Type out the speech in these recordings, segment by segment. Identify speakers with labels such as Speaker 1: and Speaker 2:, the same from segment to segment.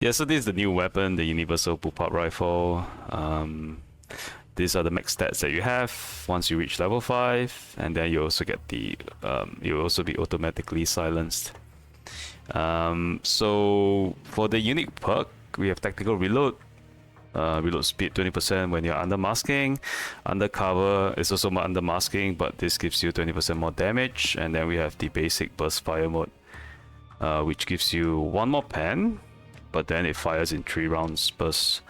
Speaker 1: Yeah, so this is the new weapon, the Universal Bullpup Rifle. These are the max stats that you have once you reach level 5, and then you also get the you'll also be automatically silenced. So for the unique perk, we have tactical reload. Reload speed 20% when you're under masking. Undercover is also under masking, but this gives you 20% more damage. And then we have the basic burst fire mode, which gives you one more pen, but then it fires in 3 rounds bursts.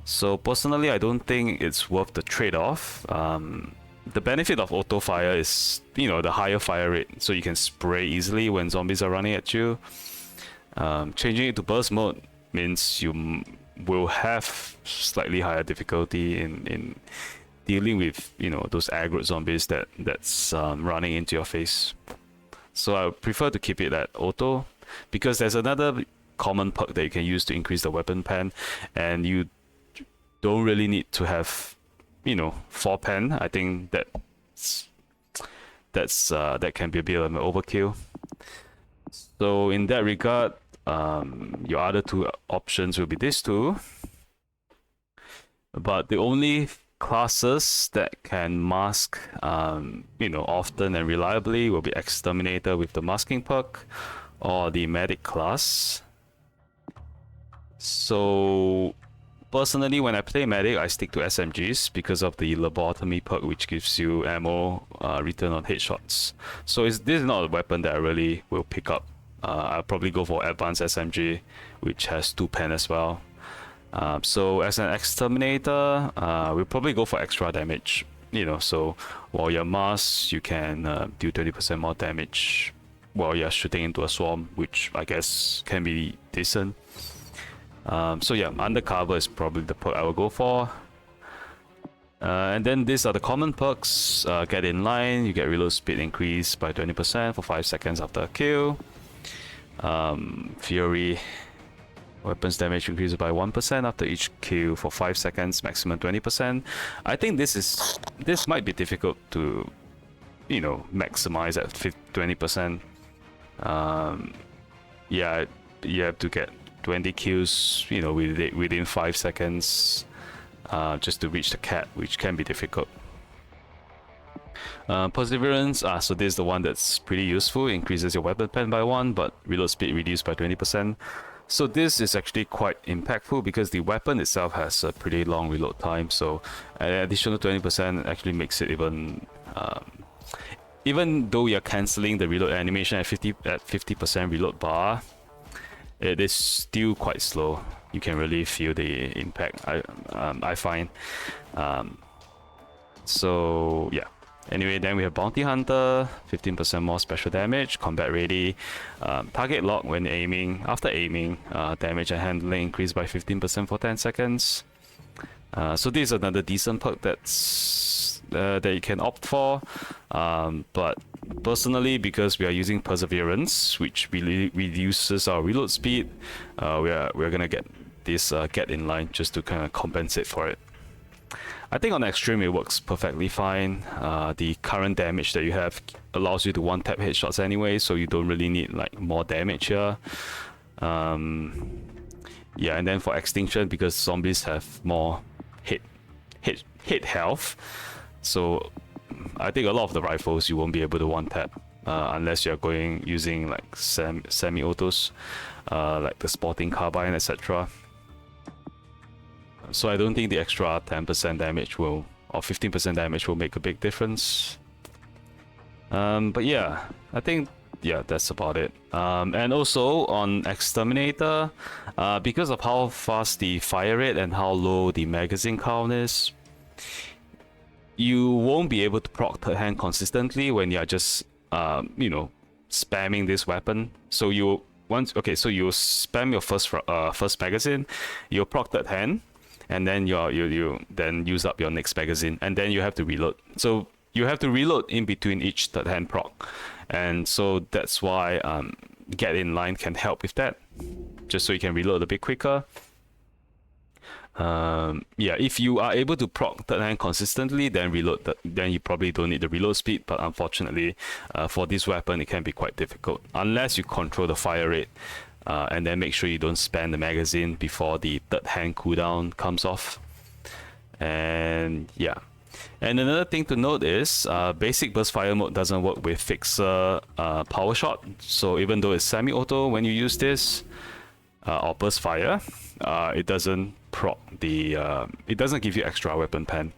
Speaker 1: So personally, I don't think it's worth the trade-off. The benefit of auto fire is, the higher fire rate, so you can spray easily when zombies are running at you. Changing it to burst mode means you will have slightly higher difficulty in dealing with those aggro zombies that's running into your face. So I prefer to keep it at auto, because there's another common perk that you can use to increase the weapon pen, and you don't really need to have 4 pen. I think that can be a bit of an overkill. So in that regard, your other 2 options will be these 2, but the only classes that can mask often and reliably will be Exterminator with the masking perk, or the medic class. So personally, when I play medic, I stick to SMGs because of the lobotomy perk, which gives you ammo return on headshots. So this is not a weapon that I really will pick up. I'll probably go for advanced SMG, which has 2 pen as well. So as an exterminator, we'll probably go for extra damage. So while you're masked, you can do 20% more damage while you're shooting into a swarm, which I guess can be decent. So yeah, undercover is probably the perk I will go for. And then these are the common perks. Get in line, you get reload speed increased by 20% for 5 seconds after a kill. Fury, weapons damage increases by 1% after each kill for 5 seconds, maximum 20%. I think this might be difficult to maximize at 20%. Yeah, you have to get 20 kills within 5 seconds just to reach the cap, which can be difficult. Perseverance, so this is the one that's pretty useful. It increases your weapon pen by 1, but reload speed reduced by 20%. So this is actually quite impactful because the weapon itself has a pretty long reload time. So an additional 20% actually makes it even though you're cancelling the reload animation at 50% reload bar, it is still quite slow. You can really feel the impact, I find. So yeah. Anyway, then we have Bounty Hunter, 15% more special damage, combat ready, target lock when aiming. After aiming, damage and handling increased by 15% for 10 seconds. So this is another decent perk that you can opt for. But personally, because we are using Perseverance, which really reduces our reload speed, we're gonna get this get in line just to kind of compensate for it. I think on extreme it works perfectly fine. The current damage that you have allows you to one-tap headshots anyway, so you don't really need like more damage here. Yeah, and then for extinction, because zombies have more hit health, so I think a lot of the rifles you won't be able to one-tap unless you're using like semi-autos, like the sporting carbine, etc. So I don't think the extra 10% damage or 15% damage will make a big difference. But yeah, I think that's about it. And also on Exterminator, because of how fast the fire rate and how low the magazine count is, you won't be able to proc third hand consistently when you're just spamming this weapon. So you spam your first magazine, you'll proc third hand, and then you then use up your next magazine, and then you have to reload. So you have to reload in between each third hand proc, and so that's why get in line can help with that, just so you can reload a bit quicker. Yeah, if you are able to proc third hand consistently, then then you probably don't need the reload speed. But unfortunately, for this weapon, it can be quite difficult unless you control the fire rate. and then make sure you don't spam the magazine before the third hand cooldown comes off. And yeah. And another thing to note is basic burst fire mode doesn't work with fixer power shot. So even though it's semi-auto when you use this or burst fire, it doesn't proc the it doesn't give you extra weapon pen.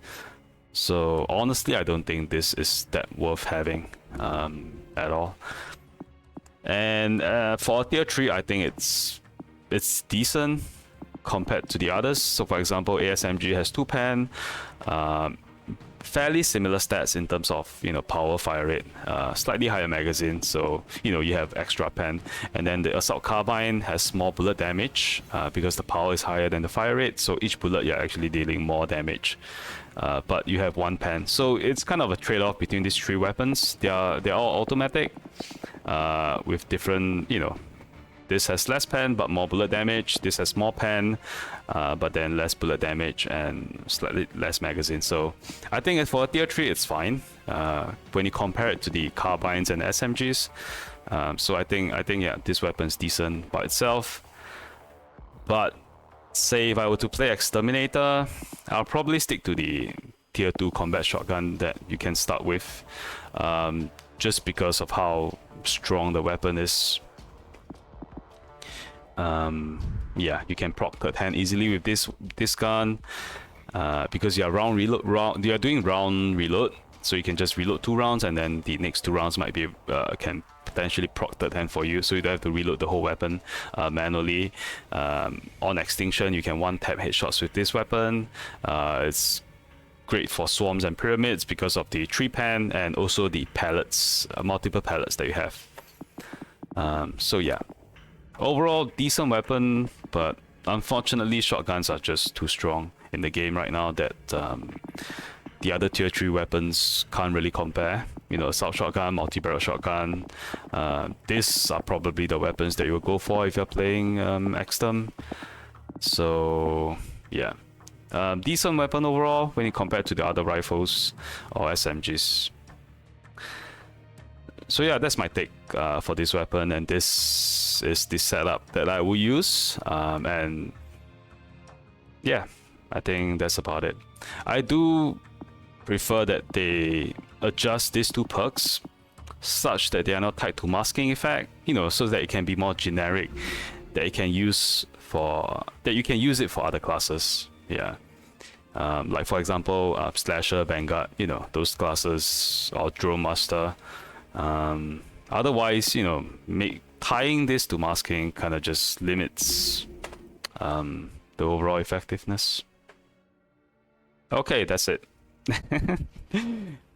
Speaker 1: So honestly, I don't think this is that worth having at all. And for tier 3, I think it's decent compared to the others. So for example, ASMG has 2 pen, fairly similar stats in terms of, you know, power, fire rate, slightly higher magazine, so you know you have extra pen. And then the assault carbine has more bullet damage because the power is higher than the fire rate, so each bullet you're actually dealing more damage. But you have 1 pen, so it's kind of a trade-off between these 3 weapons. They're all automatic with different, you know, this has less pen but more bullet damage, this has more pen but then less bullet damage and slightly less magazine. So I think for tier 3 it's fine when you compare it to the carbines and SMGs. So I think yeah, this weapon's decent by itself. But say if I were to play Exterminator, I'll probably stick to the tier 2 combat shotgun that you can start with, just because of how strong the weapon is. Yeah, you can proc third hand easily with this gun because you are doing round reload, so you can just reload 2 rounds and then the next 2 rounds might be can potentially proc third hand for you, so you don't have to reload the whole weapon manually. On extinction, you can 1-tap headshots with this weapon. It's great for swarms and pyramids because of the 3 pen and also the pellets, multiple pellets that you have. So yeah, overall decent weapon, but unfortunately shotguns are just too strong in the game right now that the other tier 3 weapons can't really compare. You know, assault shotgun, multi-barrel shotgun, these are probably the weapons that you will go for if you're playing Exterm. So yeah, decent weapon overall when you compare to the other rifles or SMGs. So yeah, that's my take for this weapon, and this is the setup that I will use. And yeah, I think that's about it. I do prefer that they adjust these 2 perks such that they are not tied to masking effect, you know, so that it can be more generic, that you can use it for other classes. Yeah. Like for example, Slasher, Vanguard, you know, those classes, or Drone Master. Otherwise, you know, tying this to masking kind of just limits the overall effectiveness. Okay, that's it.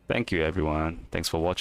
Speaker 1: Thank you everyone. Thanks for watching.